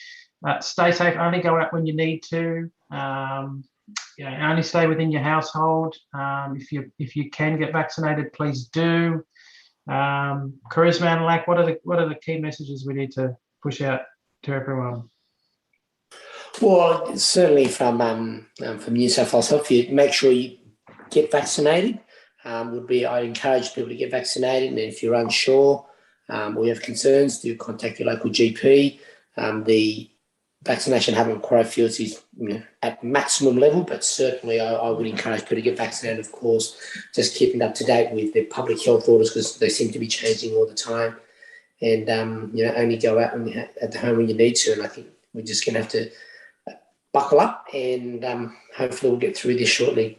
Stay safe. Only go out when you need to. Only stay within your household. If you can get vaccinated, please do. Charisma and Lack, what are the key messages we need to push out to everyone? Well, certainly from New South Wales Health, you make sure you get vaccinated. I encourage people to get vaccinated, and if you're unsure or you have concerns, do contact your local GP. The vaccination happening in Quarryfields is at maximum level, but certainly I would encourage people to get vaccinated. Of course, just keeping up to date with their public health orders because they seem to be changing all the time. And only go out at the home when you need to. And I think we're just going to have to buckle up, and hopefully we'll get through this shortly.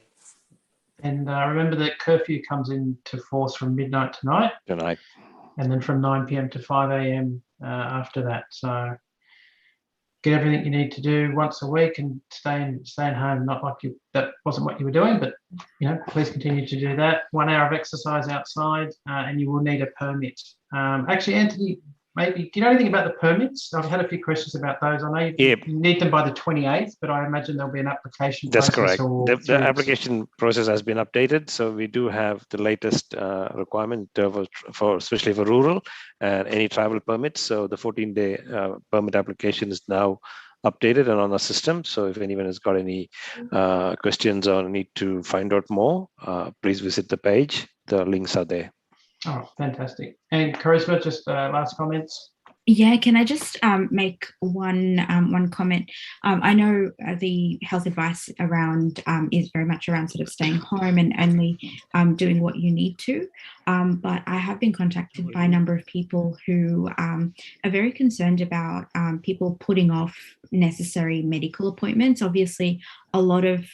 And remember that curfew comes into force from midnight tonight. And then from 9 p.m. to 5 a.m. After that. So get everything you need to do once a week and stay home. Not like that wasn't what you were doing, but please continue to do that. 1 hour of exercise outside, and you will need a permit. Actually, Anthony, maybe do you know anything about the permits? I've had a few questions about those. I know you need them by the 28th, but I imagine there'll be an application process. That's correct. The application process has been updated, so we do have the latest requirement for especially for rural and any travel permits. So the 14-day permit application is now updated and on the system. So if anyone has got any questions or need to find out more, please visit the page. The links are there. Oh, fantastic. And Charisma, just last comments? Yeah, can I just make one comment? I know the health advice around is very much around sort of staying home and only doing what you need to. But I have been contacted by a number of people who are very concerned about people putting off necessary medical appointments. Obviously, a lot of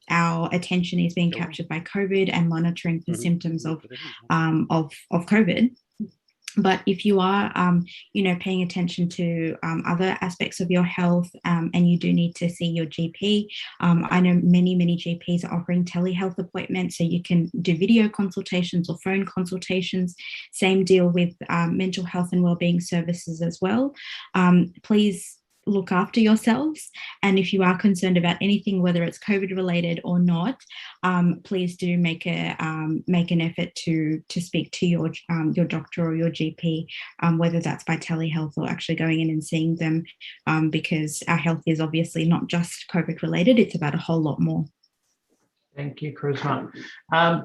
our attention is being captured by COVID and monitoring for symptoms of COVID. But if you are, paying attention to other aspects of your health and you do need to see your GP, I know many GPs are offering telehealth appointments, so you can do video consultations or phone consultations. Same deal with mental health and wellbeing services as well. Please look after yourselves, and if you are concerned about anything, whether it's COVID related or not, please do make an effort to speak to your doctor or your GP, whether that's by telehealth or actually going in and seeing them, because our health is obviously not just COVID related, it's about a whole lot more. Thank you, Charisma.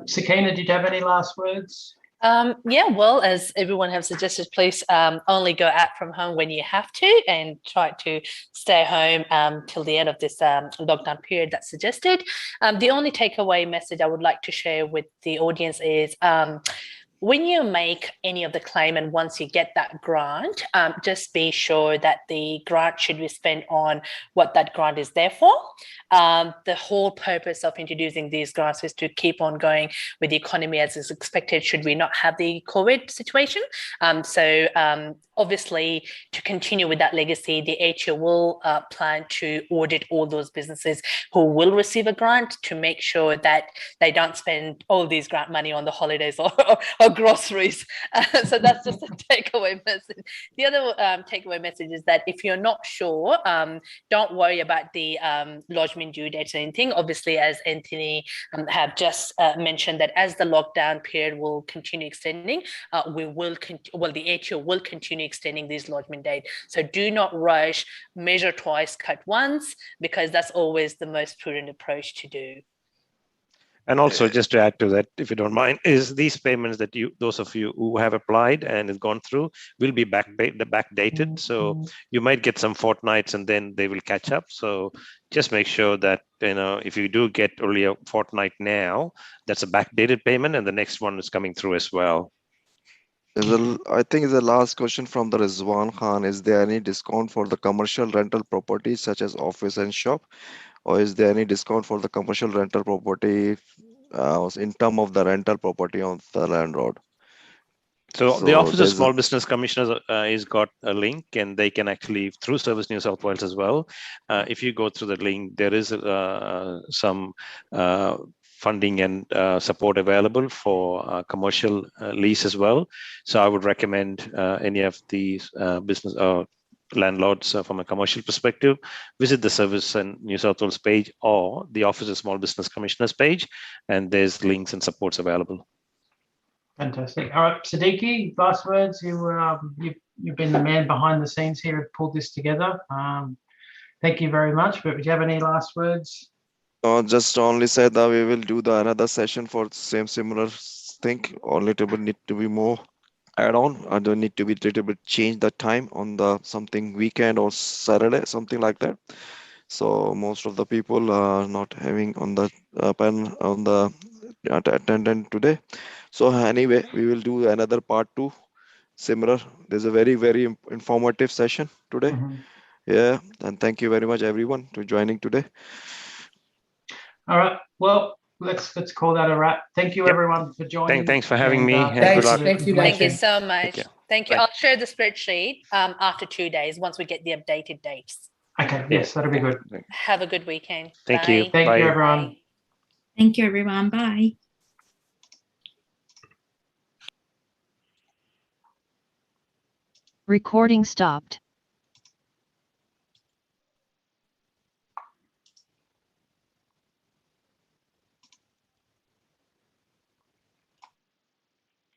Sakina, did you have any last words? Well, as everyone have suggested, please only go out from home when you have to and try to stay home till the end of this lockdown period that's suggested. The only takeaway message I would like to share with the audience is when you make any of the claim and once you get that grant, just be sure that the grant should be spent on what that grant is there for. The whole purpose of introducing these grants is to keep on going with the economy as is expected should we not have the COVID situation. Obviously, to continue with that legacy, the HO will plan to audit all those businesses who will receive a grant to make sure that they don't spend all these grant money on the holidays or groceries. So that's just a takeaway message. The other takeaway message is that if you're not sure, don't worry about the lodgement due dates or anything. Obviously, as Anthony have just mentioned, that as the lockdown period will continue extending, the HO will continue extending these lodgement date. So do not rush, measure twice, cut once, because that's always the most prudent approach to do. And also, just to add to that, if you don't mind, is these payments that those of you who have applied and has gone through will be backdated. So you might get some fortnights and then they will catch up. So just make sure that, if you do get only a fortnight now, that's a backdated payment and the next one is coming through as well. I think the last question from the Rizwan Khan, is there any discount for the commercial rental properties such as office and shop? Or is there any discount for the commercial rental property in terms of the rental property of the landlord? So the Office of Small Business Commissioners has got a link, and they can actually, through Service New South Wales as well, if you go through the link, there is some funding and support available for commercial lease as well. So I would recommend any of these business landlords from a commercial perspective, visit the Service and New South Wales page or the Office of Small Business Commissioners page, and there's links and supports available. Fantastic. All right, Siddiqui, last words. You've been the man behind the scenes here and pulled this together. Thank you very much. But do you have any last words? Just only said that we will do another session for similar thing, or little bit need to be more add on. I don't need to be little bit change the time on the something weekend or Saturday, something like that. So most of the people are not having on the pen on the attendant today. So anyway, we will do another part 2 similar. There's a very informative session today. Mhm. Yeah, and thank you very much everyone to joining today. All right. Well, let's call that a wrap. Thank you Yep. everyone for joining. Thanks for having me, and thank good you luck. for the Thank you, Thank you information. so much. care. Thank you. Bye. I'll share the spreadsheet after 2 days once we get the updated dates. Okay, yes, that'll be good. Have a good weekend. Thank Bye. you. Thank Bye. you, everyone. Bye. Thank you, everyone. Bye. Recording stopped.